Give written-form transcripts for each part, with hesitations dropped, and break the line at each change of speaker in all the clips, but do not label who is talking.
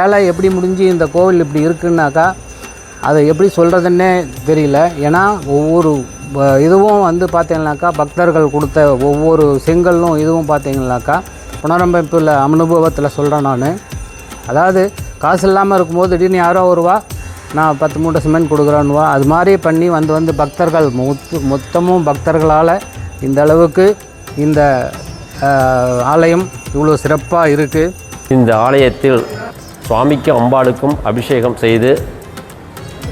வேலை எப்படி முடிஞ்சு இந்த கோவில் இப்படி இருக்குன்னாக்கா அதை எப்படி சொல்கிறதுன்னே தெரியல. ஏன்னா ஒவ்வொரு இதுவும் வந்து பார்த்திங்கனாக்கா பக்தர்கள் கொடுத்த ஒவ்வொரு செங்கல்லும் இதுவும் பார்த்திங்கனாக்கா புனரமைப்பில் அனுபவத்தில் சொல்கிறேன் நான். அதாவது காசு இல்லாமல் இருக்கும்போது திடீர்னு யாரோ வருவா, நான் 10 மூட்டை சிமெண்ட் கொடுக்குறேன்னுவா. அது மாதிரி பண்ணி வந்து பக்தர்கள் மொத்தமும் பக்தர்களால் இந்த அளவுக்கு இந்த ஆலயம் இவ்வளோ சிறப்பாக இருக்குது.
இந்த ஆலயத்தில் சுவாமிக்கும் அம்பாளுக்கும் அபிஷேகம் செய்து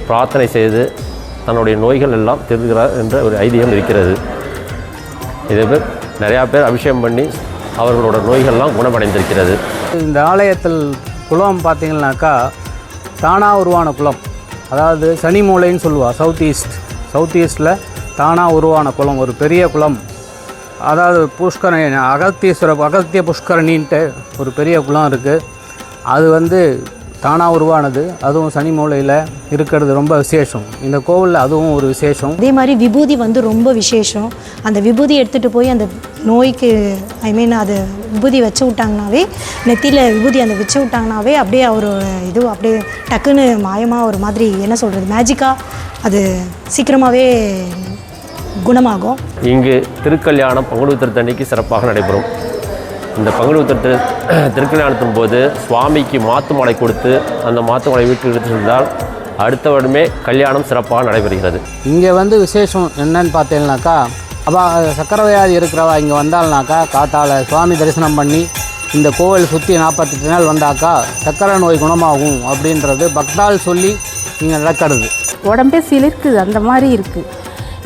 பிரார்த்தனை செய்து தன்னுடைய நோய்கள் எல்லாம் தீர்க்கிறார் என்ற ஒரு ஐதீகம் இருக்கிறது. இதே பேர் நிறையா பேர் அபிஷேகம் பண்ணி அவர்களோட நோய்கள்லாம் குணமடைந்திருக்கிறது.
இந்த ஆலயத்தில் குளம் பார்த்திங்கனாக்கா தானாக உருவான குளம், அதாவது சனி மூலைன்னு சொல்லுவாள். சவுத் ஈஸ்டில் தானாக உருவான குளம், ஒரு பெரிய குளம். அதாவது புஷ்கரணி, அகத்திய புஷ்கரணின்ட்டு ஒரு பெரிய குளம் இருக்குது. அது வந்து தானாக உருவானது. அதுவும் சனி மூலையில் இருக்கிறது ரொம்ப விசேஷம். இந்த கோவிலில் அதுவும் ஒரு விசேஷம்.
அதே மாதிரி விபூதி வந்து ரொம்ப விசேஷம். அந்த விபூதி எடுத்துகிட்டு போய் அந்த நோய்க்கு அது விபூதி வச்சு விட்டாங்கனாவே, நெத்தியில் விபூதி அந்த வச்சு விட்டாங்கனாவே அப்படியே அவர் இது அப்படியே டக்குன்னு மாயமாக ஒரு மாதிரி என்ன சொல்கிறது மேஜிக்காக அது சீக்கிரமாகவே குணமாகும்.
இங்கு திருக்கல்யாணம் பங்குனி உத்திரத்தன்னைக்கு சிறப்பாக நடைபெறும். இந்த பங்குனி உத்திர திருக்கல்யாணத்தின் போது சுவாமிக்கு மாத்து மாலை கொடுத்து அந்த மாத்து மாலை வீட்டுக்கு எடுத்து சென்றால் அடுத்த வருடமே கல்யாணம் சிறப்பாக நடைபெறுகிறது.
இங்கே வந்து விசேஷம் என்னன்னு பார்த்தீங்கன்னாக்கா, சக்கரை வியாதி இருக்கிறவா இங்கே வந்தால்னாக்கா காத்தால் சுவாமி தரிசனம் பண்ணி இந்த கோவில் சுற்றி 48 நாள் வந்தாக்கா சக்கரை நோய் குணமாகும் அப்படின்றது பக்தால் சொல்லி இங்கே நடக்கிறது.
உடம்பே சிலிர்க்குது, அந்த மாதிரி இருக்குது.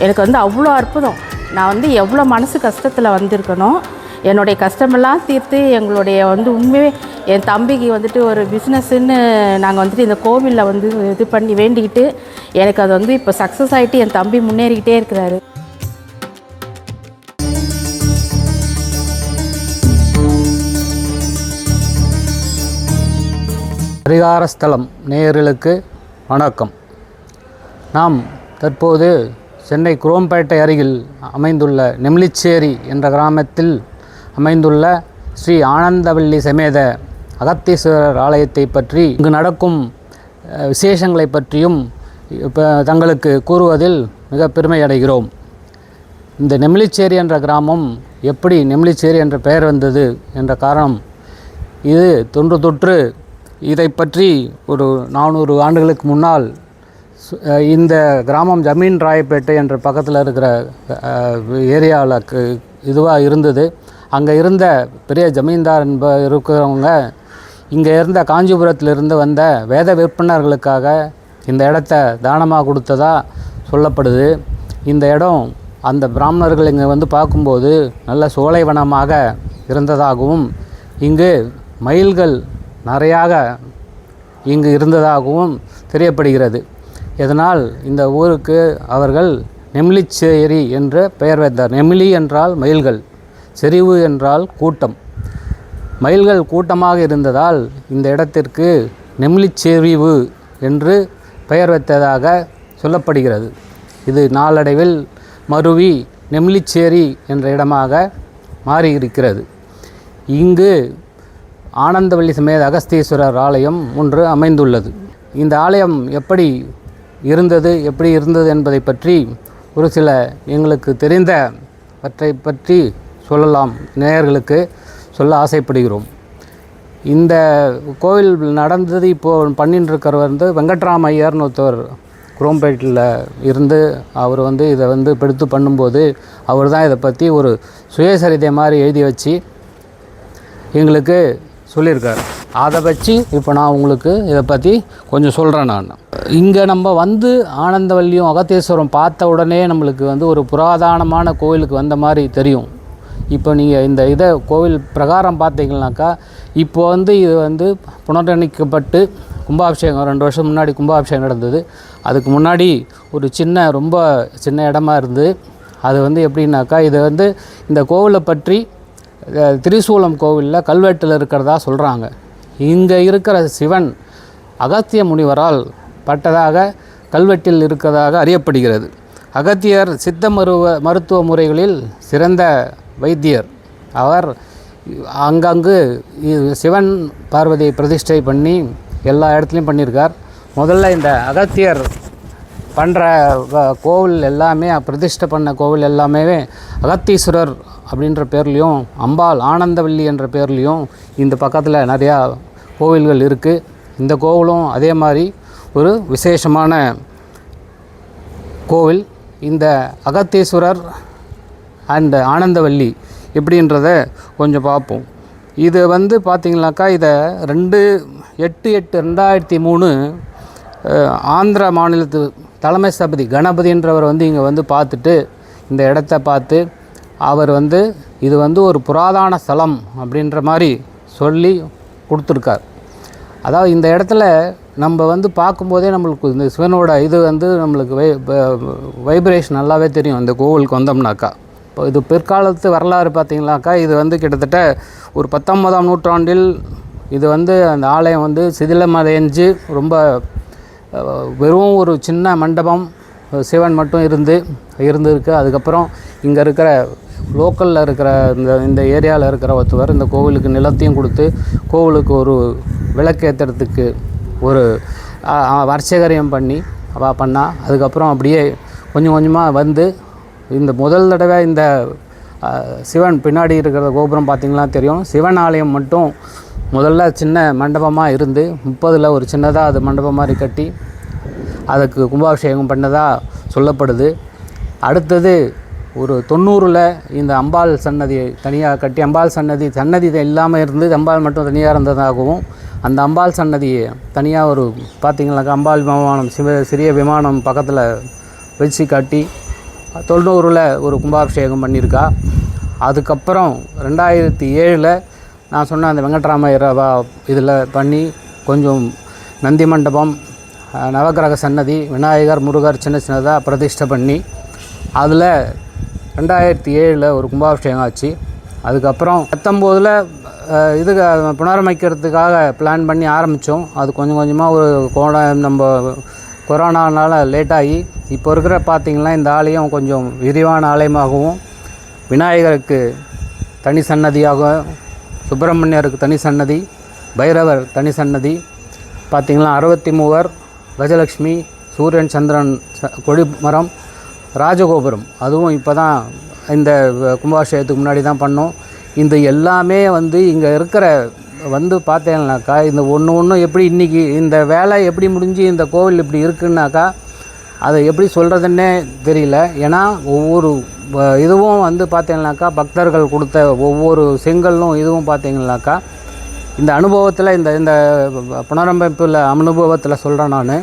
எனக்கு வந்து அவ்வளோ அற்புதம். நான் வந்து எவ்வளோ மனசு கஷ்டத்தில் வந்திருக்கணும், என்னுடைய கஷ்டமெல்லாம் தீர்த்து எங்களுடைய வந்து உண்மையே என் தம்பிக்கு வந்துட்டு ஒரு பிஸ்னஸ்ன்னு நாங்கள் வந்துட்டு இந்த கோவிலில் வந்து இது பண்ணி வேண்டிக்கிட்டு எனக்கு அது வந்து இப்போ சக்ஸஸ் ஆகிட்டு என் தம்பி முன்னேறிக்கிட்டே இருக்கிறாரு.
பரிகாரஸ்தலம் நேயர்களுக்கு வணக்கம். நாம் தற்போது சென்னை குரோம்பேட்டை அருகில் அமைந்துள்ள நெமிலிச்சேரி என்ற கிராமத்தில் அமைந்துள்ள ஸ்ரீ ஆனந்தவல்லி சமேத அகத்தீஸ்வரர் ஆலயத்தை பற்றி, இங்கு நடக்கும் விசேஷங்களை பற்றியும் தங்களுக்கு கூறுவதில் மிக பெருமை அடைகிறோம். இந்த நெமிலிச்சேரி என்ற கிராமம் எப்படி நெமிலிச்சேரி என்ற பெயர் வந்தது என்ற காரணம், இது தொன்று இதை பற்றி ஒரு 400 ஆண்டுகளுக்கு முன்னால் இந்த கிராமம் ஜமீன் ராயப்பேட்டை என்ற பக்கத்தில் இருக்கிற ஏரியாவில் இதுவாக இருந்தது. அங்கே இருந்த பெரிய ஜமீன்தார் இருக்கிறவங்க இங்கே இருந்த காஞ்சிபுரத்திலிருந்து வந்த வேத விற்பனர்களுக்காக இந்த இடத்த தானமாக கொடுத்ததா சொல்லப்படுது. இந்த இடம் அந்த பிராமணர்கள் இங்கே வந்து பார்க்கும்போது நல்ல சோலைவனமாக இருந்ததாகவும், இங்கு மயில்கள் நிறையாக இங்கு இருந்ததாகவும் தெரியப்படுகிறது. இதனால் இந்த ஊருக்கு அவர்கள் நெமிலிச்சேரி என்று பெயர் வைத்தார். நெமிலி என்றால் மயில்கள், செறிவு என்றால் கூட்டம். மயில்கள் கூட்டமாக இருந்ததால் இந்த இடத்திற்கு நெமிலிச்செறிவு என்று பெயர் வைத்ததாக சொல்லப்படுகிறது. இது நாளடைவில் மருவி நெமிலிச்சேரி என்ற இடமாக மாறியிருக்கிறது. இங்கு ஆனந்தவல்லி சமேத அகஸ்தீஸ்வரர் ஆலயம் ஒன்று அமைந்துள்ளது. இந்த ஆலயம் எப்படி இருந்தது என்பதை பற்றி ஒரு சில எங்களுக்கு தெரிந்தவற்றை பற்றி சொல்லலாம், நேயர்களுக்கு சொல்ல ஆசைப்படுகிறோம். இந்த கோவில் நடந்தது இப்போது பண்ணிட்டு இருக்கிறவர் வந்து வெங்கட்ராம ஐயர்னு ஒருத்தவர் குரோம்பேட்டில் இருந்து அவர் வந்து இதை வந்து எடுத்து பண்ணும்போது அவர் தான் இதை பற்றி ஒரு சுயசரிதை மாதிரி எழுதி வச்சு எங்களுக்கு சொல்லியிருக்கார். அதை வச்சு இப்போ நான் உங்களுக்கு இதை பற்றி கொஞ்சம் சொல்கிறேன். நான் இங்கே நம்ம வந்து ஆனந்தவல்லியும் அகத்தீஸ்வரம் பார்த்த உடனே நம்மளுக்கு வந்து ஒரு புராதனமான கோவிலுக்கு வந்த மாதிரி தெரியும். இப்போ நீங்கள் இந்த கோவில் பிரகாரம் பார்த்தீங்கன்னாக்கா இப்போ வந்து இது வந்து புனரமைக்கப்பட்டு கும்பாபிஷேகம் 2 வருஷம் முன்னாடி கும்பாபிஷேகம் நடந்தது. அதுக்கு முன்னாடி ஒரு ரொம்ப சின்ன இடமா இருந்தது. அது வந்து எப்படின்னாக்கா இது வந்து இந்த கோவிலை பற்றி திரிசூலம் கோவிலில் கல்வெட்டில் இருக்கிறதா சொல்கிறாங்க. இங்கே இருக்கிற சிவன் அகத்திய முனிவரால் பட்டதாக கல்வெட்டில் இருக்கிறதாக அறியப்படுகிறது. அகத்தியர் சித்த மருத்துவ முறைகளில் சிறந்த வைத்தியர். அவர் அங்கங்கு சிவன் பார்வதியை பிரதிஷ்டை பண்ணி எல்லா இடத்துலையும் பண்ணியிருக்கார். முதல்ல இந்த அகத்தியர் பண்ணுற கோவில் எல்லாமே, பிரதிஷ்டை பண்ண கோவில் எல்லாமே அகத்தீஸ்வரர் அப்படின்ற பேர்லேயும், அம்பாள் ஆனந்தவல்லி என்ற பேர்லேயும் இந்த பக்கத்தில் நிறையா கோவில்கள் இருக்குது. இந்த கோவிலும் அதே மாதிரி ஒரு விசேஷமான கோவில். இந்த அகத்தீஸ்வரர் அண்ட் ஆனந்தவல்லி எப்படின்றத கொஞ்சம் பார்ப்போம். இது வந்து பார்த்திங்கனாக்கா இதை 2/8/2003 ஆந்திரா மாநிலத்து தலைமை ஸ்தபதி கணபதின்றவர் வந்து இங்கே வந்து பார்த்துட்டு இந்த இடத்த பார்த்து அவர் வந்து இது வந்து ஒரு புராதன ஸ்தலம் அப்படின்ற மாதிரி சொல்லி கொடுத்துருக்கார். அதாவது இந்த இடத்துல நம்ம வந்து பார்க்கும்போதே நம்மளுக்கு இந்த சிவனோட இது வந்து நம்மளுக்கு வைப்ரேஷன் நல்லாவே தெரியும். இந்த கோவிலுக்கு வந்தோம்னாக்கா இப்போ இது பிற்காலத்து வரலாறு பார்த்திங்கனாக்கா இது வந்து கிட்டத்தட்ட ஒரு 19ஆம் நூற்றாண்டில் இது வந்து அந்த ஆலயம் வந்து சிதிலமடைஞ்சு ரொம்ப வெறும் ஒரு சின்ன மண்டபம் சிவன் மட்டும் இருந்திருக்கு. அதுக்கப்புறம் இங்கே இருக்கிற லோக்கலில் இருக்கிற இந்த ஏரியாவில் இருக்கிற ஒருத்தவர் இந்த கோவிலுக்கு நிலத்தையும் கொடுத்து கோவிலுக்கு ஒரு விளக்கேற்றுறதுக்கு ஒரு அர்ச்சகரியம் பண்ணா அதுக்கப்புறம் அப்படியே கொஞ்சம் கொஞ்சமாக வந்து இந்த முதல் தடவை இந்த சிவன் பின்னாடி இருக்கிற கோபுரம் பார்த்திங்கன்னா தெரியும். சிவன் ஆலயம் மட்டும் முதல்ல சின்ன மண்டபமாக இருந்து 30ல் ஒரு சின்னதாக அது மண்டபம் மாதிரி கட்டி அதுக்கு கும்பாபிஷேகம் பண்ணதாக சொல்லப்படுது. அடுத்தது ஒரு 90ல் இந்த அம்பாள் சன்னதியை தனியாக கட்டி, அம்பாள் சன்னதி இல்லாமல் இருந்து அம்பாள் மட்டும் தனியாக இருந்ததாகவும், அந்த அம்பாள் சன்னதியை தனியாக ஒரு பார்த்திங்கனாக்கா அம்பாள் விமானம் சிறிய விமானம் பக்கத்தில் வச்சு கட்டி 90ல் ஒரு கும்பாபிஷேகம் பண்ணியிருக்கா. அதுக்கப்புறம் 2007ல் நான் சொன்ன அந்த வெங்கட்ராமையர் இதில் பண்ணி கொஞ்சம் நந்தி மண்டபம், நவக்கிரக சன்னதி, விநாயகர், முருகர் சின்னதாக பிரதிஷ்டை பண்ணி அதில் 2007ல் ஒரு கும்பாபிஷேகம் ஆச்சு. அதுக்கப்புறம் 19ல் இதுக்கு புனரமைக்கிறதுக்காக பிளான் பண்ணி ஆரம்பித்தோம். அது கொஞ்சம் கொஞ்சமாக ஒரு நம்ம கொரோனானால் லேட்டாகி இப்போ இருக்கிற பார்த்திங்கன்னா இந்த ஆலயம் கொஞ்சம் விரிவான ஆலயமாகவும், விநாயகருக்கு தனி சன்னதியாக, சுப்பிரமணியருக்கு தனி சன்னதி, பைரவர் தனி சன்னதி பார்த்திங்கன்னா 63 கஜலக்ஷ்மி, சூரியன் சந்திரன் கொடிமரம், ராஜகோபுரம் அதுவும் இப்போ தான் இந்த கும்பாபிஷேகத்துக்கு முன்னாடி தான் பண்ணோம். இந்த எல்லாமே வந்து இங்கே இருக்கிற வந்து பார்த்தீங்கன்னாக்கா இந்த ஒன்று எப்படி இன்றைக்கி இந்த வேலை எப்படி முடிஞ்சு இந்த கோவில் இப்படி இருக்குன்னாக்கா அதை எப்படி சொல்கிறதுன்னே தெரியல. ஏன்னா ஒவ்வொரு இதுவும் வந்து பார்த்தீங்கன்னாக்கா பக்தர்கள் கொடுத்த ஒவ்வொரு செங்கல்லும் இதுவும் பார்த்தீங்கன்னாக்கா இந்த அனுபவத்தில் இந்த புனரமைப்பில் அனுபவத்தில் சொல்கிறேன் நான்.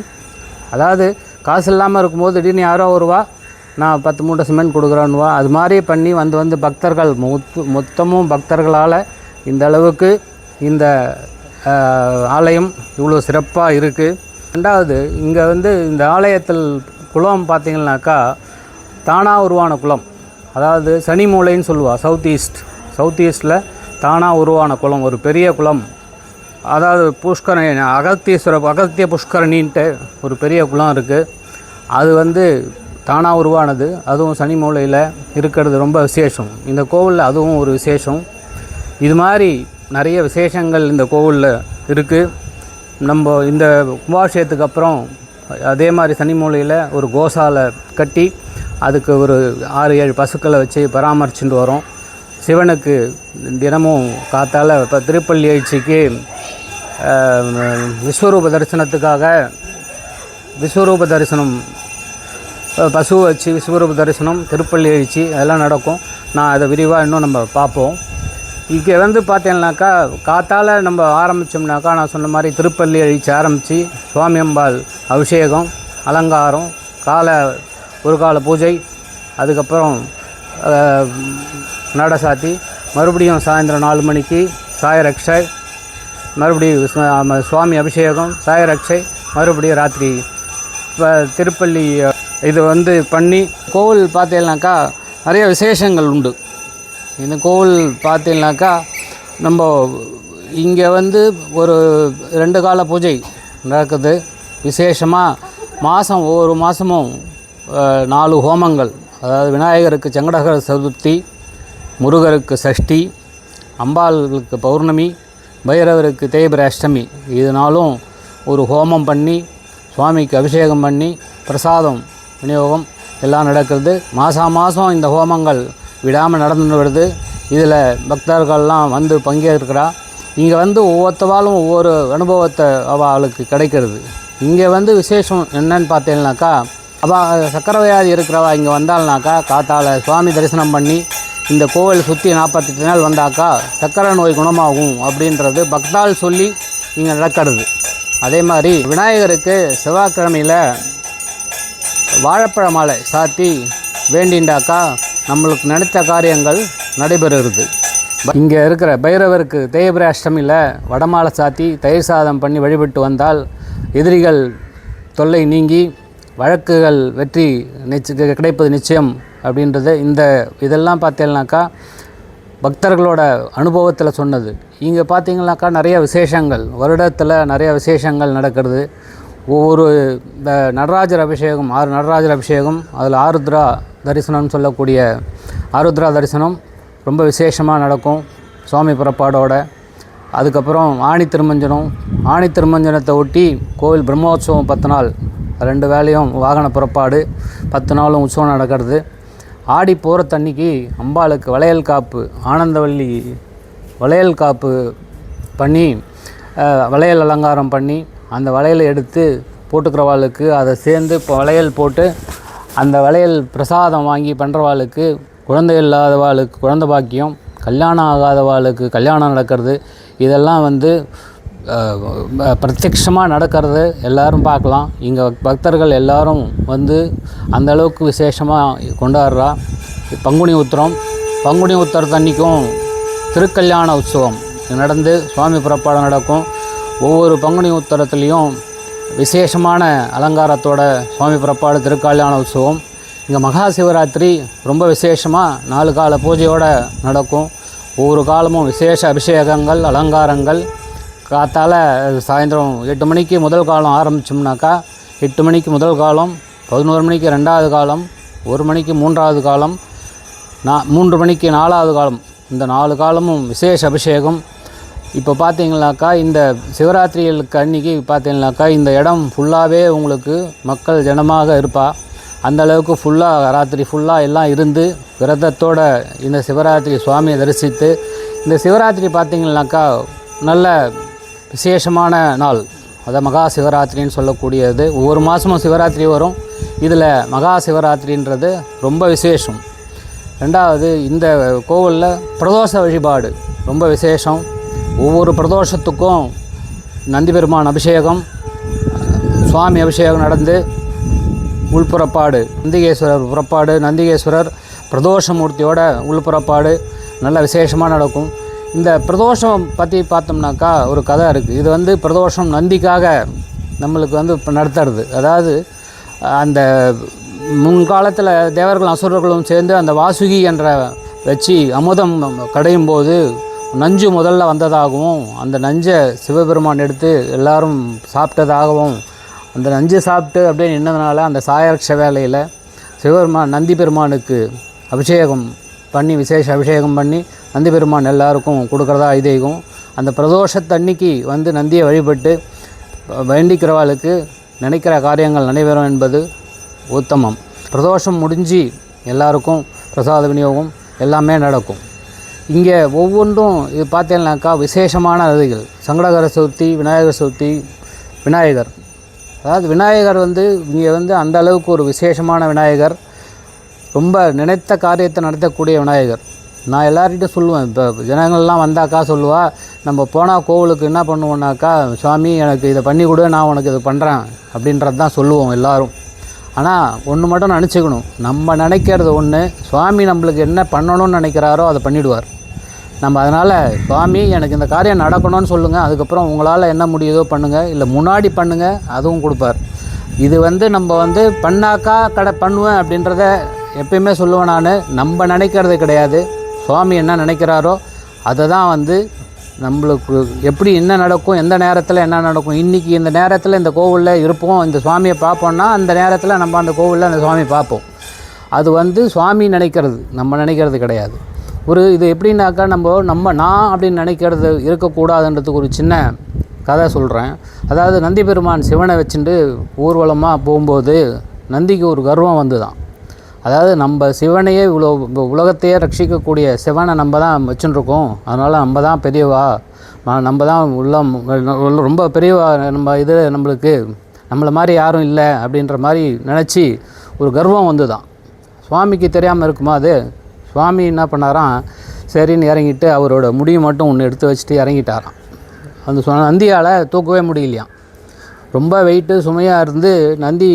அதாவது காசு இல்லாமல் இருக்கும்போது திடீர்னு யாரோ வருவா, நான் 10 மூட்டை சிமெண்ட் கொடுக்குறேன்னுவா. அது மாதிரி பண்ணி வந்து பக்தர்கள் மொத்தமும் பக்தர்களால் இந்த அளவுக்கு இந்த ஆலயம் இவ்வளோ சிறப்பாக இருக்குது. ரெண்டாவது இங்கே வந்து இந்த ஆலயத்தில் குளம் பார்த்திங்கனாக்கா தானாக உருவான குளம், அதாவது சனி மூலைன்னு சொல்லுவாள், சவுத் ஈஸ்டில் தானாக உருவான குளம், ஒரு பெரிய குளம். அதாவது புஷ்கரணி, அகத்திய புஷ்கரணின்ட்டு ஒரு பெரிய குளம் இருக்குது. அது வந்து தானாக உருவானது. அதுவும் சனி மூலையில் இருக்கிறது ரொம்ப விசேஷம். இந்த கோவிலில் அதுவும் ஒரு விசேஷம். இது மாதிரி நிறைய விசேஷங்கள் இந்த கோவிலில் இருக்குது. நம்ம இந்த கும்பாபிஷேகத்துக்கு அப்புறம் அதே மாதிரி சனி மூலையில் ஒரு கோசாலை கட்டி அதுக்கு ஒரு 6-7 பசுக்களை வச்சு பராமரிச்சுட்டு வரோம். சிவனுக்கு தினமும் காத்தால் இப்போ திருப்பள்ளி எழுச்சிக்கு விஸ்வரூப தரிசனத்துக்காக விஸ்வரூப தரிசனம் பசு வச்சு விஸ்வரூப தரிசனம், திருப்பள்ளி எழுச்சி அதெல்லாம் நடக்கும். நான் அதை விரிவாக இன்னும் நம்ம பார்ப்போம். இங்கே வந்து பார்த்தீங்கன்னாக்கா காத்தால் நம்ம ஆரம்பித்தோம்னாக்கா நான் சொன்ன மாதிரி திருப்பள்ளி எழுச்சி ஆரம்பித்து சுவாமி அம்பாள் அபிஷேகம், அலங்காரம், ஒரு கால பூஜை, அதுக்கப்புறம் நட சாத்தி, மறுபடியும் சாயந்தரம் 4 மணிக்கு சாயரக்ஷை, மறுபடியும் சுவாமி அபிஷேகம், சாயரக்ஷை, மறுபடியும் ராத்திரி இப்போ திருப்பள்ளி இது வந்து பண்ணி கோவில் பார்த்தீங்கன்னாக்கா நிறைய விசேஷங்கள் உண்டு. இந்த கோவில் பார்த்தீங்கன்னாக்கா நம்ம இங்கே வந்து ஒரு 2 கால பூஜை நடக்குது. விசேஷமாக ஒவ்வொரு மாதமும் 4 ஹோமங்கள், அதாவது விநாயகருக்கு சங்கடகர சதுர்த்தி, முருகருக்கு சஷ்டி, அம்பாளுக்கு பௌர்ணமி, பைரவருக்கு தேய்பிரை அஷ்டமி, இதனாலும் ஒரு ஹோமம் பண்ணி சுவாமிக்கு அபிஷேகம் பண்ணி பிரசாதம் விநியோகம் எல்லாம் நடக்கிறது. மாதம் இந்த ஹோமங்கள் விடாமல் நடந்து வருது. இதில் பக்தர்கள்லாம் வந்து பங்கேற்கிறா. இங்கே வந்து ஒவ்வொருத்தவாலும் ஒவ்வொரு அனுபவத்தை அவளுக்கு கிடைக்கிறது. இங்கே வந்து விசேஷம் என்னன்னு பார்த்தீங்கன்னாக்கா, சக்கரை வியாதி இருக்கிறவா இங்கே வந்தாள்னாக்கா காத்தால் சுவாமி தரிசனம் பண்ணி இந்த கோவில் சுற்றி 48 நாள் வந்தாக்கா சக்கரை நோய் குணமாகும் அப்படின்றது பக்தால் சொல்லி இங்கே நடக்கிறது. அதே மாதிரி விநாயகருக்கு செவ்வாய்க்கிழமையில் வாழைப்பழ மாலை சாத்தி வேண்டிண்டாக்கா நம்மளுக்கு நினைத்த காரியங்கள் நடைபெறுகிறது. இங்கே இருக்கிற பைரவருக்கு தேய்பிரை அஷ்டமியில் வடமாலை சாத்தி தயிர் சாதம் பண்ணி வழிபட்டு வந்தால் எதிரிகள் தொல்லை நீங்கி வழக்குகள் வெற்றி கிடைப்பது நிச்சயம் அப்படின்றது. இதெல்லாம் பார்த்தீங்கன்னாக்கா பக்தர்களோட அனுபவத்தில் சொன்னது. இங்கே பார்த்தீங்கன்னாக்கா நிறைய விசேஷங்கள், வருடத்தில் நிறைய விசேஷங்கள் நடக்கிறது. ஒவ்வொரு இந்த நடராஜர் அபிஷேகம், 6 நடராஜர் அபிஷேகம், அதில் ஆருத்ரா தரிசனம்னு சொல்லக்கூடிய ஆருத்ரா தரிசனம் ரொம்ப விசேஷமாக நடக்கும் சுவாமி புறப்பாடோட. அதுக்கப்புறம் ஆணி திருமஞ்சனத்தை ஒட்டி கோவில் பிரம்மோற்சவம் 10 நாள், 2 வேளையும் வாகன புறப்பாடு, 10 நாளும் உற்சவம் நடக்கிறது. ஆடி போகிறத்தன்னைக்கு அம்பாளுக்கு வளையல் காப்பு, ஆனந்தவல்லி வளையல் காப்பு பண்ணி வளையல் அலங்காரம் பண்ணி அந்த வளையலை எடுத்து போட்டுக்கிறவாளுக்கு அதை சேர்ந்து இப்போ வளையல் போட்டு அந்த வளையல் பிரசாதம் வாங்கி பண்ணுறவாளுக்கு, குழந்தை இல்லாதவாளுக்கு குழந்தை பாக்கியம், கல்யாணம் ஆகாதவாளுக்கு கல்யாணம் நடக்கிறது. இதெல்லாம் வந்து பிரத்யக்ஷமாக நடக்கிறது எல்லோரும் பார்க்கலாம். இங்கே பக்தர்கள் எல்லோரும் வந்து அந்தளவுக்கு விசேஷமாக கொண்டாடுறா. பங்குனி உத்திரத்தன்னைக்கும் திருக்கல்யாண உற்சவம் நடந்து சுவாமி புறப்பாடு நடக்கும். ஒவ்வொரு பங்குனி உத்திரத்துலேயும் விசேஷமான அலங்காரத்தோட சுவாமி புறப்பாடு திருக்கல்யாண உற்சவம். இங்கே மகா சிவராத்திரி ரொம்ப விசேஷமாக 4 கால பூஜையோடு நடக்கும். ஒவ்வொரு காலமும் விசேஷ அபிஷேகங்கள், அலங்காரங்கள். காத்தால் சாயந்தரம் 8 மணிக்கு முதல் காலம் ஆரம்பித்தோம்னாக்கா 8 மணிக்கு முதல் காலம், 11 மணிக்கு 2வது காலம், 1 மணிக்கு 3வது காலம், 3 மணிக்கு 4வது காலம். இந்த 4 காலமும் விசேஷ அபிஷேகம். இப்போ பார்த்தீங்கன்னாக்கா இந்த சிவராத்திரிகளுக்கு அன்றைக்கி பார்த்தீங்கன்னாக்கா இந்த இடம் ஃபுல்லாகவே உங்களுக்கு மக்கள் ஜனமாக இருப்பா. அந்தளவுக்கு ஃபுல்லாக ராத்திரி ஃபுல்லாக எல்லாம் இருந்து விரதத்தோடு இந்த சிவராத்திரி சுவாமியை தரிசித்து, இந்த சிவராத்திரி பார்த்திங்கனாக்கா நல்ல விசேஷமான நாள். அதை மகா சிவராத்திரின்னு சொல்லக்கூடியது. ஒவ்வொரு மாதமும் சிவராத்திரி வரும். இதில் மகா சிவராத்திரின்றது ரொம்ப விசேஷம். 2வது இந்த கோவிலில் பிரதோஷ வழிபாடு ரொம்ப விசேஷம். ஒவ்வொரு பிரதோஷத்துக்கும் நந்தி பெருமான் அபிஷேகம், சுவாமி அபிஷேகம் நடந்து உள்புறப்பாடு, நந்திகேஸ்வரர் புறப்பாடு, நந்திகேஸ்வரர் பிரதோஷமூர்த்தியோட உள்புறப்பாடு நல்ல விசேஷமாக நடக்கும். இந்த பிரதோஷம் பற்றி பார்த்தோம்னாக்கா ஒரு கதை இருக்குது. இது வந்து பிரதோஷம் நந்திக்காக நம்மளுக்கு வந்து இப்போ நடத்துறது. அதாவது அந்த முன்காலத்தில் தேவர்களும் அசுரர்களும் சேர்ந்து அந்த வாசுகி என்ற வச்சு அமுதம் கடையும் போது நஞ்சு முதல்ல வந்ததாகவும், அந்த நஞ்சை சிவபெருமான் எடுத்து எல்லாரும் சாப்பிட்டதாகவும், அந்த நஞ்சு சாப்பிட்டு அப்படியே நின்னதுனால அந்த சாயரக்ஷ வேலையில் சிவபெருமான் நந்தி பெருமானுக்கு அபிஷேகம் பண்ணி, விசேஷ அபிஷேகம் பண்ணி நந்தி பெருமான் எல்லாருக்கும் கொடுக்குறதா ஐதீகம். அந்த பிரதோஷத்தன்னைக்கு வந்து நந்தியை வழிபட்டு வேண்டிக்கிறவாளுக்கு நினைக்கிற காரியங்கள் நடைபெறும் என்பது உத்தமம். பிரதோஷம் முடிஞ்சு எல்லாருக்கும் பிரசாத விநியோகம் எல்லாமே நடக்கும். இங்கே ஒவ்வொன்றும் இது பார்த்தீங்கன்னாக்கா விசேஷமான நதிகள். சங்கடகர சதுர்த்தி, விநாயகர் சதுர்த்தி, விநாயகர், அதாவது விநாயகர் வந்து இங்கே வந்து அந்த அளவுக்கு ஒரு விசேஷமான விநாயகர், ரொம்ப நினைத்த காரியத்தை நடத்தக்கூடிய விநாயகர். நான் எல்லார்கிட்டையும் சொல்லுவேன், இப்போ ஜனங்கள்லாம் வந்தாக்கா சொல்லுவா, நம்ம போனால் கோவிலுக்கு என்ன பண்ணுவோன்னாக்கா, சுவாமி எனக்கு இதை பண்ணி கொடு, நான் உனக்கு இது பண்ணுறேன் அப்படின்றது தான் சொல்லுவோம் எல்லோரும். ஆனால் ஒன்று மட்டும் நினச்சிக்கணும், நம்ம நினைக்கிறது ஒன்று, சுவாமி நம்மளுக்கு என்ன பண்ணணும்னு நினைக்கிறாரோ அதை பண்ணிவிடுவார். நம்ம அதனால் சுவாமி எனக்கு இந்த காரியம் நடக்கணும்னு சொல்லுங்கள், அதுக்கப்புறம் உங்களால் என்ன முடியுதோ பண்ணுங்கள், இல்லை முன்னாடி பண்ணுங்கள், அதுவும் கொடுப்பார். இது வந்து நம்ம வந்து பண்ணாக்கா பண்ணுவேன் அப்படின்றத எப்பயுமே சொல்லுவேன் நான். நம்ம நினைக்கிறது கிடையாது, சுவாமி என்ன நினைக்கிறாரோ அதை தான் வந்து நம்மளுக்கு எப்படி என்ன நடக்கும், எந்த நேரத்தில் என்ன நடக்கும். இன்றைக்கி இந்த நேரத்தில் இந்த கோவிலில் இருப்போம், இந்த சுவாமியை பார்ப்போம்னா அந்த நேரத்தில் நம்ம அந்த கோவிலில் அந்த சுவாமி பார்ப்போம். அது வந்து சுவாமி நினைக்கிறது, நம்ம நினைக்கிறது கிடையாது. இது எப்படின்னாக்கா நான் அப்படின்னு நினைக்கிறது இருக்கக்கூடாதுன்றதுக்கு ஒரு சின்ன கதை சொல்கிறேன். அதாவது நந்தி பெருமான் சிவனை வச்சுட்டு ஊர்வலமாக போகும்போது நந்திக்கு ஒரு கர்வம் வந்துதான். அதாவது நம்ம சிவனையே உலகத்தையே ரட்சிக்கக்கூடிய சிவனை நம்ம தான் வச்சுட்டுருக்கோம், அதனால் நம்ம தான் பெரியவா, நம்ம தான் ரொம்ப பெரியவா, நம்மளுக்கு நம்மளை மாதிரி யாரும் இல்லை அப்படின்ற மாதிரி நினச்சி ஒரு கர்வம் வந்துதான். சுவாமிக்கு தெரியாமல் இருக்குமா அது? சுவாமி என்ன பண்ணாராம், சரின்னு இறங்கிட்டு அவரோட முடியை மட்டும் ஒன்று எடுத்து வச்சுட்டு இறங்கிட்டாராம். அந்த நந்தியால் தூக்கவே முடியலையாம். ரொம்ப வெயிட்டு சுமையாக இருந்து நந்தி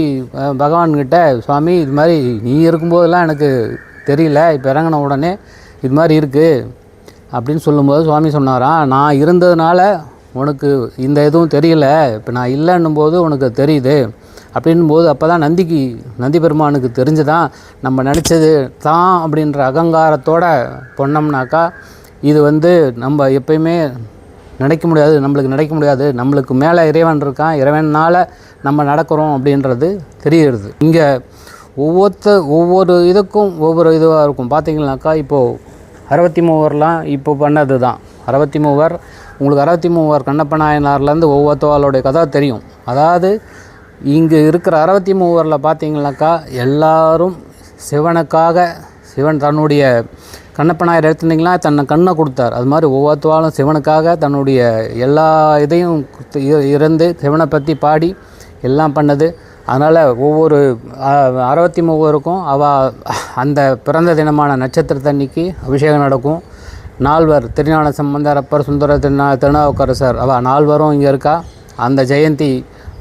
பகவான்கிட்ட, சுவாமி இது மாதிரி நீ இருக்கும்போதெல்லாம் எனக்கு தெரியல, இப்போ இறங்கின உடனே இது மாதிரி இருக்குது அப்படின்னு சொல்லும்போது சுவாமி சொன்னாராம், நான் இருந்ததுனால உனக்கு இந்த எதுவும் தெரியல, இப்போ நான் இல்லைன்னும் போது உனக்கு தெரியுது அப்படின்னும் போது அப்போ தான் நந்தி பெருமானுக்கு தெரிஞ்சுதான் நம்ம நினச்சது தான் அப்படின்ற அகங்காரத்தோடு பொன்னம்னாக்கா இது நம்ம எப்பயுமே நம்மளுக்கு நினைக்க முடியாது, நம்மளுக்கு மேலே இறைவன் இருக்கான், இறைவனால் நம்ம நடக்கிறோம் அப்படின்றது தெரியுது. இங்கே ஒவ்வொரு இதுக்கும் ஒவ்வொரு இதுவாக இருக்கும். பார்த்திங்கனாக்கா இப்போது 63 இப்போ பண்ணது தான் 63. உங்களுக்கு 63 கண்ணப்ப நாயனார்லேருந்து ஒவ்வொருத்தவாளுடைய கதை தெரியும். அதாவது இங்கே இருக்கிற 63 பார்த்திங்கனாக்கா எல்லாரும் சிவனுக்காக, சிவன் தன்னுடைய கண்ணப்ப நாயர் எடுத்துட்டிங்கன்னா தன்னை கண்ணை கொடுத்தார். அது மாதிரி ஒவ்வொருத்தவாளும் சிவனுக்காக தன்னுடைய எல்லா இதையும் இறந்து சிவனை பற்றி பாடி எல்லாம் பண்ணது. அதனால் ஒவ்வொரு 63க்கும் அந்த பிறந்த தினமான நட்சத்திரத்தன்னைக்கு அபிஷேகம் நடக்கும். 4 திருஞான சம்பந்தர், அப்பர், சுந்தர, திருநாவுக்கரசர் 4 இங்கே இருக்கா. அந்த ஜெயந்தி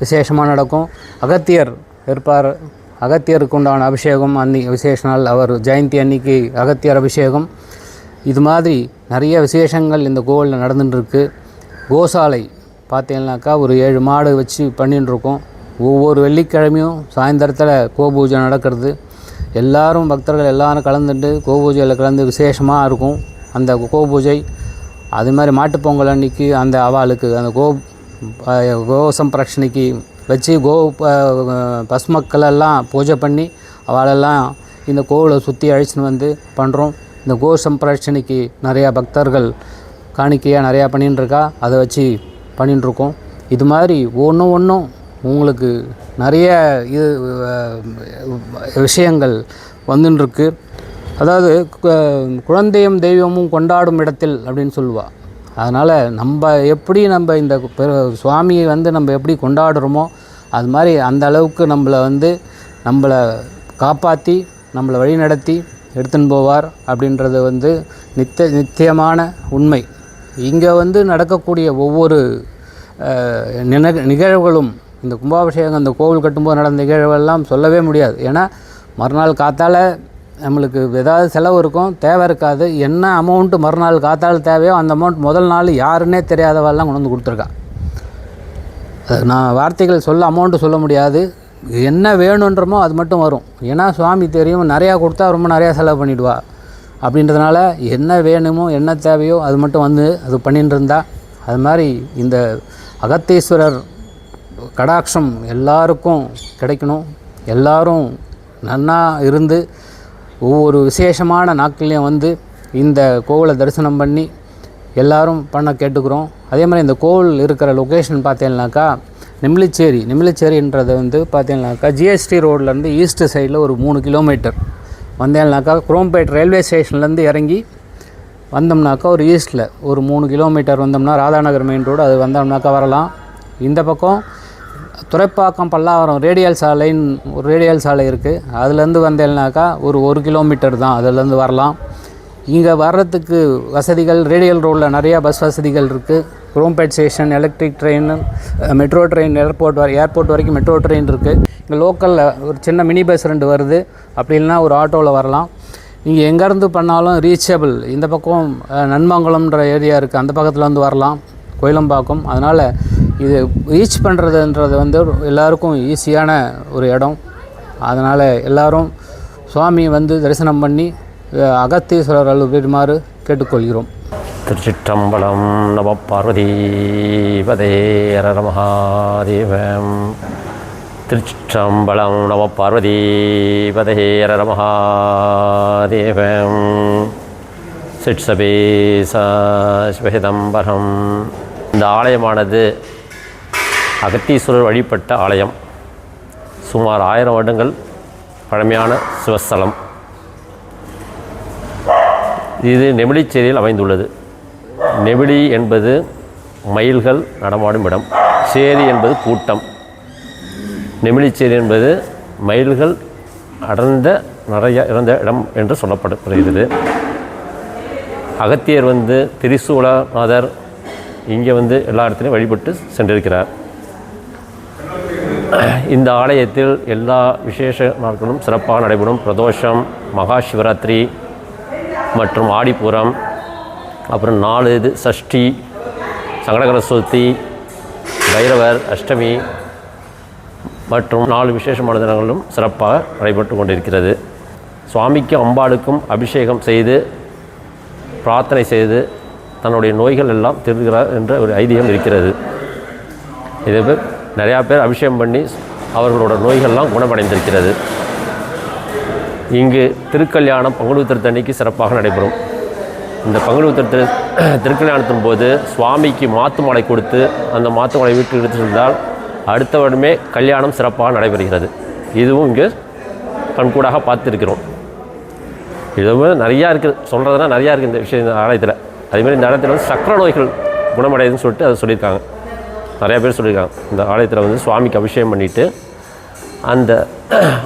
விசேஷமாக நடக்கும். அகத்தியர் இருப்பார், அகத்தியருக்கு உண்டான அபிஷேகம் விசேஷ நாள், அவர் ஜெயந்தி அன்னைக்கு அகத்தியர் அபிஷேகம். இது மாதிரி நிறைய விசேஷங்கள் இந்த கோவிலில் நடந்துட்டுருக்கு. கோசாலை பார்த்தீங்கன்னாக்கா ஒரு 7 மாடு வச்சு பண்ணிட்டுருக்கோம். ஒவ்வொரு வெள்ளிக்கிழமையும் சாயந்தரத்தில் கோபூஜை நடக்கிறது. எல்லோரும் பக்தர்கள் எல்லோரும் கலந்துட்டு கோபூஜையில் கலந்து விசேஷமாக இருக்கும் அந்த கோபூஜை. அது மாதிரி மாட்டுப்பொங்கல் அன்னைக்கு அந்த அவளுக்கு அந்த கோ சம்பிரக்ஷணிக்கு வச்சு பசுமக்களெல்லாம் பூஜை பண்ணி அவளெல்லாம் இந்த கோவிலை சுற்றி அழிச்சுன்னு வந்து பண்ணுறோம். இந்த கோ சம்பிரக்ஷணிக்கு நிறையா பக்தர்கள் காணிக்கையாக நிறையா பண்ணிட்டுருக்கா, அதை வச்சு பண்ணிட்டுருக்கோம். இது மாதிரி ஒன்றும் உங்களுக்கு நிறைய விஷயங்கள் வந்துட்டுருக்கு. அதாவது குழந்தையும் தெய்வமும் கொண்டாடும் இடத்தில் அப்படின்னு சொல்லுவாள். அதனால் நம்ம இந்த சுவாமியை நம்ம எப்படி கொண்டாடுறோமோ அது மாதிரி அந்த அளவுக்கு நம்மளை காப்பாற்றி நம்மளை வழி நடத்தி எடுத்துன்னு போவார் அப்படின்றது நித்தியமான உண்மை. இங்கே நடக்கக்கூடிய ஒவ்வொரு நிகழ்வுகளும், இந்த கும்பாபிஷேகம் இந்த கோவில் கட்டும்போது நடந்த நிகழ்வுகள்லாம் சொல்லவே முடியாது. ஏன்னா மறுநாள் காத்தால் நம்மளுக்கு ஏதாவது செலவு இருக்கும், தேவை இருக்காது. என்ன அமௌண்ட்டு மறுநாள் காத்தால் தேவையோ அந்த அமௌண்ட் முதல் நாள் யாருன்னே தெரியாதவெல்லாம் கொண்டு வந்து கொடுத்துருக்கா. நான் வார்த்தைகள் அமௌண்ட்டு சொல்ல முடியாது. என்ன வேணுன்றமோ அது மட்டும் வரும். ஏன்னா சுவாமி தெரியும், நிறையா கொடுத்தா ரொம்ப நிறையா செலவு பண்ணிவிடுவா அப்படின்றதுனால என்ன வேணுமோ என்ன தேவையோ அது மட்டும் அது பண்ணிட்டு இருந்தா. அது மாதிரி இந்த அகத்தீஸ்வரர் கடாட்சம் எல்லாருக்கும் கிடைக்கணும். எல்லாரும் நன்னா இருந்து ஒவ்வொரு விசேஷமான நாட்களையும் இந்த கோவிலை தரிசனம் பண்ணி எல்லோரும் பண்ண கேட்டுக்கிறோம். அதே மாதிரி இந்த கோவில் இருக்கிற லொக்கேஷன் பார்த்தீங்கன்னாக்கா நெமிலிச்சேரின்றது பார்த்தீங்கன்னாக்கா ஜிஎஸ்டி ரோட்லேருந்து ஈஸ்ட் சைடில் ஒரு 3 கிலோமீட்டர் வந்தேன்னாக்கா குரோம்பேட் ரயில்வே ஸ்டேஷன்லேருந்து இறங்கி வந்தோம்னாக்கா ஒரு ஈஸ்ட்டில் ஒரு 3 கிலோமீட்டர் வந்தோம்னா ராதாநகர் மெயின் ரோடு, அது வந்தோம்னாக்கா வரலாம். இந்த பக்கம் துறைப்பாக்கம் பல்லாவரம் ஒரு ரேடியல் சாலை இருக்குது, அதுலேருந்து வந்தேன்னாக்கா ஒரு 1 கிலோமீட்டர் தான், அதுலேருந்து வரலாம். இங்கே வர்றதுக்கு வசதிகள் ரேடியல் ரோடில் நிறையா பஸ் வசதிகள் இருக்குது. Chromepet station, electric train, metro train, airport வரைக்கும் மெட்ரோ ட்ரெயின் இருக்குது. இங்கே லோக்கலில் ஒரு சின்ன மினி பஸ் 2 வருது, அப்படி இல்லைனா ஒரு ஆட்டோவில் வரலாம். நீங்கள் எங்கேருந்து பண்ணாலும் ரீச்சபிள். இந்த பக்கம் நன்மங்கலம்ன்ற ஏரியா இருக்குது, அந்த பக்கத்தில் வரலாம், கோயிலம்பாக்கம். அதனால் இது ரீச் பண்ணுறதுன்றது எல்லாருக்கும் ஈஸியான ஒரு இடம். அதனால் எல்லோரும் சுவாமி தரிசனம் பண்ணி அகத்தீஸ்வரர் அருள் பெறுமாறு கேட்டுக்கொள்கிறோம்.
திருச்சிற்றம்பலம். நம பார்வதீபதே ஹர மகாதேவம். திருச்சிற்றம்பலம். நம பார்வதீபதே ஹர மகாதேவம். சிவஹிதம்பரம். இந்த ஆலயமானது அகத்தீஸ்வரர் வழிபட்ட ஆலயம். சுமார் 1000 வருடங்கள் பழமையான சிவஸ்தலம். இது நெமிலிச்சேரியில் அமைந்துள்ளது. நெமிலி என்பது மயில்கள் நடமாடும் இடம், சேரி என்பது கூட்டம். நெமிலிச்சேரி என்பது மயில்கள் அடர்ந்த நிறைய இறந்த இடம் என்று சொல்லப்படுகிறது. அகத்தியர் திரிசூலநாதர் இங்கே எல்லா இடத்துலையும் வழிபட்டு சென்றிருக்கிறார். இந்த ஆலயத்தில் எல்லா விசேஷ நாட்களும் சிறப்பாக நடைபெறும். பிரதோஷம், மகா சிவராத்திரி மற்றும் ஆடிப்பூரம், அப்புறம் 4 சஷ்டி, சங்கடகர சதுர்த்தி, பைரவர் அஷ்டமி மற்றும் 4 விசேஷமான தினங்களும் சிறப்பாக நடைபெற்று கொண்டிருக்கிறது. சுவாமிக்கும் அம்பாளுக்கும் அபிஷேகம் செய்து பிரார்த்தனை செய்து தன்னுடைய நோய்கள் எல்லாம் தீர்க்கிறார் என்ற ஒரு ஐதீகம் இருக்கிறது. இதே நிறையா பேர் அபிஷேகம் பண்ணி அவர்களோட நோய்கள்லாம் குணமடைந்திருக்கிறது. இங்கு திருக்கல்யாணம் பங்குனி உத்திரத்தன்னைக்கு சிறப்பாக நடைபெறும். இந்த பங்குனி உத்திர திருக்கல்யாணத்தின் போது சுவாமிக்கு மாத்து மாலை கொடுத்து அந்த மாத்து மாலை வீட்டில் எடுத்து சென்றால் அடுத்த வருடமே கல்யாணம் சிறப்பாக நடைபெறுகிறது. இதுவும் இங்கே கண்கூடாக பார்த்துருக்கிறோம். இதுவும் நிறையா இருக்குது, சொல்கிறதுனா நிறையா இருக்குது இந்த விஷயம். இந்த ஆலயத்தில் அதேமாதிரி இந்த ஆலயத்தில் சக்கரை நோய்கள் குணமடையுதுன்னு சொல்லிட்டு அதை சொல்லியிருக்காங்க. நிறையா பேர் சொல்லியிருக்காங்க. இந்த ஆலயத்தில் சுவாமிக்கு அபிஷேகம் பண்ணிவிட்டு அந்த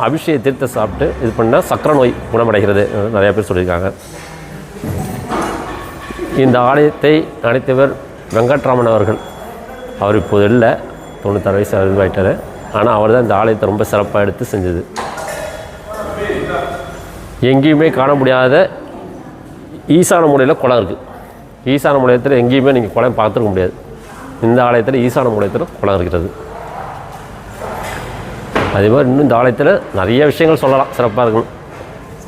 அபிஷேக தீர்த்தம் சாப்பிட்டு இது பண்ணால் சக்கரை நோய் குணமடைகிறது நிறையா பேர் சொல்லியிருக்காங்க. இந்த ஆலயத்தை நடத்தியவர் வெங்கட்ராமன் அவர்கள். அவர் இப்போது இல்லை, 96 வயசு இதுவாயிட்டார். ஆனால் அவர் தான் இந்த ஆலயத்தை ரொம்ப சிறப்பாக எடுத்து செஞ்சது. எங்கேயுமே காண முடியாத ஈசான மூலையில் குளம் இருக்குது. ஈசான மூலையத்தில் எங்கேயுமே நீங்கள் குளம் பார்த்துருக்க முடியாது. இந்த ஆலயத்தில் ஈசான மூலையத்தில் குளம் இருக்கிறது. அதே மாதிரி இன்னும் இந்த ஆலயத்தில் நிறைய விஷயங்கள் சொல்லலாம், சிறப்பாக இருக்கணும்.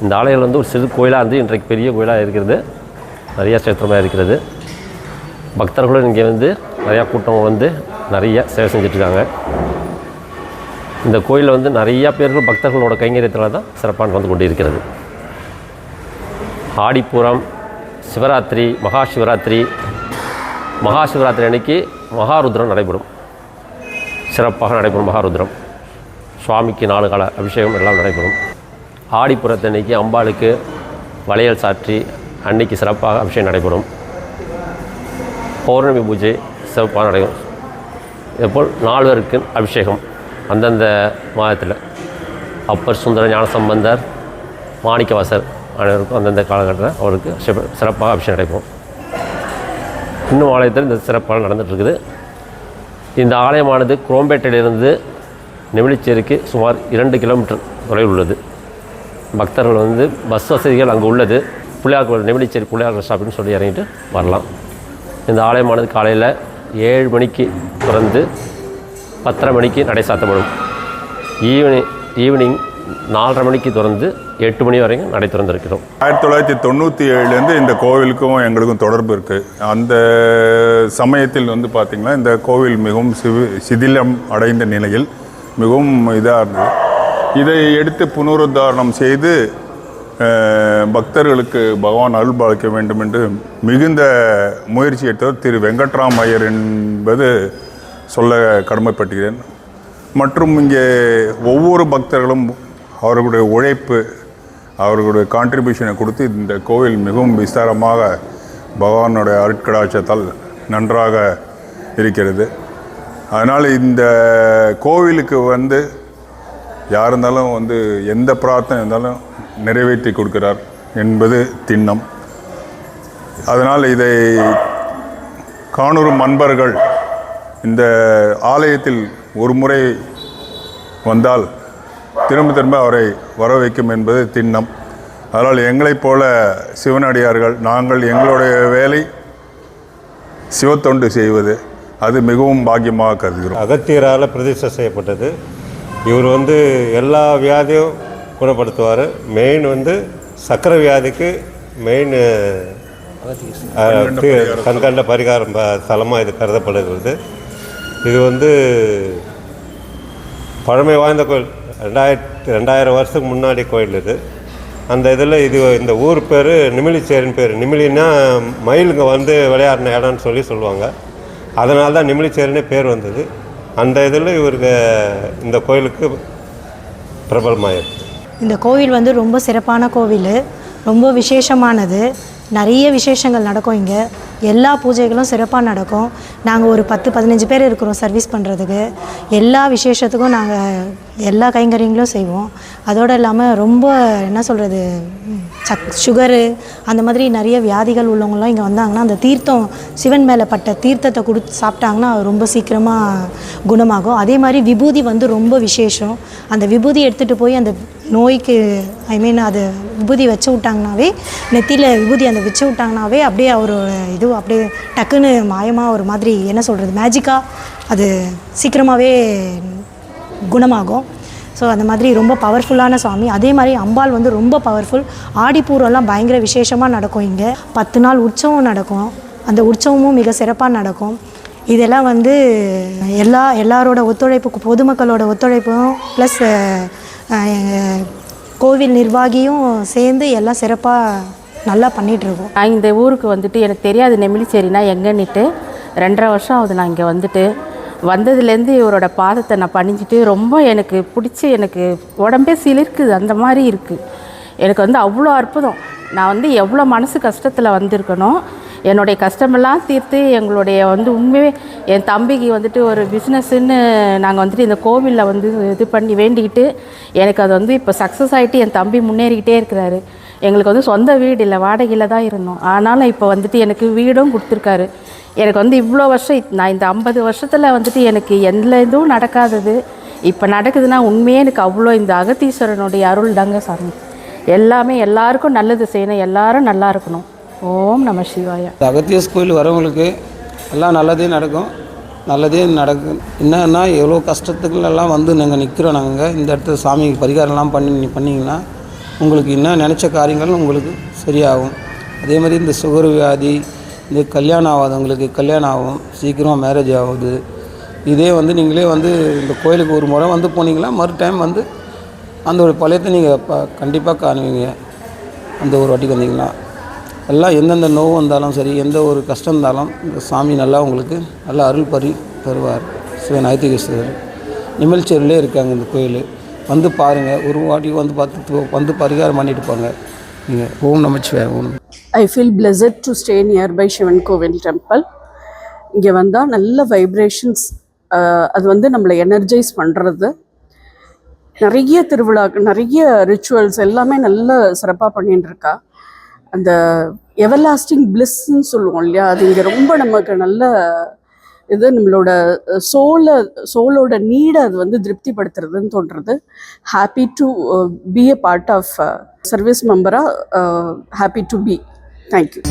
இந்த ஆலயம் ஒரு சிறு கோயிலாக இருந்து இன்றைக்கு பெரிய கோயிலாக இருக்கிறது. நிறையா சேத்திரமாக இருக்கிறது. பக்தர்களும் இங்கே நிறையா கூட்டம் நிறைய சேவை செஞ்சிட்ருக்காங்க. இந்த கோயிலில் நிறையா பேர்கள் பக்தர்களோட கைங்கரியத்தில் தான் சிறப்பாக வந்து கொண்டு இருக்கிறது. ஆடிப்பூரம், சிவராத்திரி, மகா சிவராத்திரி அன்னைக்கு மகாருத்ரம் நடைபெறும். சிறப்பாக நடைபெறும் மகாருத்ரம். சுவாமிக்கு 4 கால அபிஷேகம் எல்லாம் நடைபெறும். ஆடிப்புறத்தன்னைக்கு அம்பாளுக்கு வளையல் சாற்றி அன்னைக்கு சிறப்பாக அபிஷேகம் நடைபெறும். பௌர்ணமி பூஜை சிறப்பாக நடைபெறும். இதேபோல் 4 பேருக்கு அபிஷேகம் அந்தந்த மாதத்தில். அப்பர், சுந்தர, ஞானசம்பந்தர், மாணிக்கவாசர் அனைவருக்கும் அந்தந்த காலகட்டத்தில் அவருக்கு சிறப்பாக அபிஷேகம் நடைபெறும். இன்னும் ஆலயத்தில் இந்த சிறப்பாக நடந்துகிட்ருக்குது. இந்த ஆலயமானது குரோம்பேட்டையிலிருந்து நெமிலிச்சேரிக்கு சுமார் 2 கிலோமீட்டர் தொலைவில் உள்ளது. பக்தர்கள் பஸ் வசதிகள் அங்கே உள்ளது. பிள்ளையார் நெமிலிச்சேரி பிள்ளையார் ஸ்டாப்னு சொல்லி இறங்கிட்டு வரலாம். இந்த ஆலயமானது காலையில் 7 மணிக்கு திறந்து 10:30 மணிக்கு நடை சாத்தப்படும். ஈவினிங் 4:30 மணிக்கு திறந்து 8 மணி வரைக்கும் நடை திறந்திருக்கிறோம்.
1997 இந்த கோவிலுக்கும் எங்களுக்கும் தொடர்பு இருக்குது. அந்த சமயத்தில் பார்த்திங்கன்னா இந்த கோவில் மிகவும் சிதிலம் அடைந்த நிலையில் மிகவும் இதாக இருந்தது. இதை எடுத்து புனருத்தாரணம் செய்து பக்தர்களுக்கு பகவான் அருள் பாலிக்க வேண்டும் என்று மிகுந்த முயற்சி எடுத்தவர் திரு வெங்கட்ராம் ஐயர் என்பது சொல்ல கடமைப்பட்டுகிறேன். மற்றும் இங்கே ஒவ்வொரு பக்தர்களும் அவர்களுடைய உழைப்பு, அவர்களுடைய கான்ட்ரிபியூஷனை கொடுத்து இந்த கோவில் மிகவும் விஸ்தாரமாக பகவானுடைய அருட்கடாட்சத்தால் நன்றாக இருக்கிறது. அதனால் இந்த கோவிலுக்கு யார் இருந்தாலும் எந்த பிரார்த்தனை இருந்தாலும் நிறைவேற்றி கொடுக்கிறார் என்பது திண்ணம். அதனால் இதை காணுறும் அன்பர்கள் இந்த ஆலயத்தில் ஒரு முறை வந்தால் திரும்ப திரும்ப அவரை வர வைக்கும் என்பது திண்ணம். அதனால் எங்களைப் போல சிவனடியார்கள் நாங்கள் எங்களுடைய வேலை சிவத்தொண்டு செய்வது, அது மிகவும் பாக்கியமாக கருதுகிறோம்.
அகத்தியரால் பிரதிஷ்டை செய்யப்பட்டது. இவர் எல்லா வியாதியும் குணப்படுத்துவார். மெயின் சக்கரை வியாதிக்கு மெயின் கண்கண்ட பரிகாரம் ஸ்தலமாக இது கருதப்படுகிறது. இது பழமை வாய்ந்த கோயில். 2000 வருஷத்துக்கு முன்னாடி கோயில் இது. அந்த இதில் இந்த ஊர் பேர் நிமிலிச்சேரின்னு பேர். நிமிலின்னா மயிலுங்க வந்து விளையாடின இடம்னு சொல்லுவாங்க. அதனால தான் நிமிலிச்சேரினே பேர் வந்தது. அந்த இதில் இவருக்கு இந்த கோயிலுக்கு பிரபலமாயிருக்கு.
இந்த கோவில் வந்து ரொம்ப சிறப்பான கோவில், ரொம்ப விசேஷமானது. நிறைய விசேஷங்கள் நடக்கும் இங்கே. எல்லா பூஜைகளும் சிறப்பாக நடக்கும். நாங்கள் ஒரு 10-15 பேர் இருக்கிறோம் சர்வீஸ் பண்ணுறதுக்கு. எல்லா விசேஷத்துக்கும் நாங்கள் எல்லா கைங்கரியங்களும் செய்வோம். அதோடு இல்லாமல் ரொம்ப என்ன சொல்கிறது, சுகரு அந்த மாதிரி நிறைய வியாதிகள் உள்ளவங்களாம் இங்கே வந்தாங்கன்னா அந்த தீர்த்தம், சிவன் மேலே பட்ட தீர்த்தத்தை கொடுத்து சாப்பிட்டாங்கன்னா ரொம்ப சீக்கிரமாக குணமாகும். அதே மாதிரி விபூதி வந்து ரொம்ப விசேஷம். அந்த விபூதி எடுத்துகிட்டு போய் அந்த நோய்க்கு அது விபூதி வச்சு விட்டாங்கனாவே, நெத்தியில் விபூதி அந்த வச்சு விட்டாங்கனாவே அப்படியே அவரோட இது அப்படியே டக்குன்னு மாயமாக ஒரு மாதிரி என்ன சொல்கிறது, மேஜிக்காக அது சீக்கிரமாகவே குணமாகும். ஸோ அந்த மாதிரி ரொம்ப பவர்ஃபுல்லான சுவாமி. அதே மாதிரி அம்பாள் வந்து ரொம்ப பவர்ஃபுல். ஆடிப்பூரம்லாம் பயங்கர விசேஷமாக நடக்கும் இங்கே. 10 நாள் உற்சவம் நடக்கும். அந்த உற்சவமும் மிக சிறப்பாக நடக்கும். இதெல்லாம் வந்து எல்லாரோட ஒத்துழைப்பு, பொதுமக்களோட ஒத்துழைப்பும் ப்ளஸ் கோவில் நிர்வாகியும் சேர்ந்து எல்லாம் சிறப்பாக நல்லா பண்ணிகிட்ருக்கோம்.
நான் இந்த ஊருக்கு வந்துட்டு எனக்கு தெரியாது நெமிலிச்சேரினா எங்கன்னுட்டு 2.5 வருஷம் ஆகுது நான் இங்கே வந்துட்டு. வந்ததுலேருந்து இவரோட பாதத்தை நான் பணிஞ்சிட்டு ரொம்ப எனக்கு பிடிச்சி, எனக்கு உடம்பே சிலிர்க்குது, அந்த மாதிரி இருக்குது. எனக்கு வந்து அவ்வளோ அற்புதம். நான் வந்து எவ்வளோ மனசு கஷ்டத்தில் வந்திருக்கணும், என்னுடைய கஷ்டமெல்லாம் தீர்த்து எங்களுடைய வந்து உண்மையே என் தம்பிக்கு வந்துட்டு ஒரு பிஸ்னஸ்ன்னு நாங்கள் வந்துட்டு இந்த கோவிலில் வந்து இது பண்ணி வேண்டிக்கிட்டு எனக்கு அது வந்து இப்போ சக்ஸஸ் ஆகிட்டு என் தம்பி முன்னேறிக்கிட்டே இருக்கிறாரு. எங்களுக்கு வந்து சொந்த வீடு இல்லை, வாடகையில் தான் இருந்தோம். ஆனாலும் இப்போ வந்துட்டு எனக்கு வீடும் கொடுத்துருக்காரு. எனக்கு வந்து இவ்வளோ வருஷம் நான் இந்த 50 வருஷத்தில் வந்துட்டு எனக்கு எந்த இதுவும் நடக்காதது இப்போ நடக்குதுன்னா உண்மையே எனக்கு அவ்வளோ இந்த அகத்தீஸ்வரனுடைய அருள் தாங்க சாமி. எல்லாமே எல்லாருக்கும் நல்லது செய்யணும், எல்லாரும் நல்லா இருக்கணும். ஓம் நம சிவாய.
அகத்தியஸ் கோயில் வரவங்களுக்கு எல்லாம் நல்லதே நடக்கும், நல்லதே நடக்கும். என்னன்னா எவ்வளோ கஷ்டத்துக்குள்ளெல்லாம் வந்து நாங்கள் நிற்கிறோம். நாங்கள் இந்த இடத்துல சாமிக்கு பரிகாரம்லாம் பண்ணிங்கன்னா உங்களுக்கு என்ன நினச்ச காரியங்கள் உங்களுக்கு சரியாகும். அதே மாதிரி இந்த சுகர் வியாதி, இந்த கல்யாணம் ஆகாதவங்களுக்கு கல்யாணம் ஆகும், சீக்கிரமாக மேரேஜ் ஆகுது. இதே வந்து நீங்களே வந்து இந்த கோயிலுக்கு ஒரு முறை வந்து போனீங்கன்னா மறு டைம் வந்து அந்த ஒரு பழையத்தை நீங்கள் கண்டிப்பாக காணுவீங்க. அந்த ஒரு வாட்டிக்கு வந்தீங்கன்னா எல்லாம் எந்தெந்த நோவு வந்தாலும் சரி, எந்த ஒரு கஷ்டம் இருந்தாலும் இந்த சாமி நல்லா உங்களுக்கு நல்லா அருள் தருவார். சிவன் ஐத்திகேஸ்வரர் நிமிலிச்சேரியிலே இருக்காங்க இந்த கோயில். வந்து பாருங்கள், ஒரு வாட்டி வந்து பரிகாரம் பண்ணிட்டு போங்க நீங்கள். ஓம் நமச்சிவாய. ஓம்.
I feel blessed to stay nearby Sivan கோவில் டெம்பிள். இங்கே வந்தால் நல்ல வைப்ரேஷன்ஸ், அது வந்து நம்மளை எனர்ஜைஸ் பண்ணுறது. நிறைய திருவிழாக்கள், நிறைய ரிச்சுவல்ஸ் எல்லாமே நல்ல சிறப்பாக பண்ணிட்டு இருக்கா. அந்த எவர்லாஸ்டிங் பிளிஸ்ன்னு சொல்லுவோம் இல்லையா, அது இங்கே ரொம்ப நமக்கு நல்ல இது நம்மளோட சோலோட நீடை அது வந்து திருப்திப்படுத்துறதுன்னு தோன்றுறது. Happy to be a part of service மெம்பராக ஹாப்பி டு பி. தேங்க்யூ.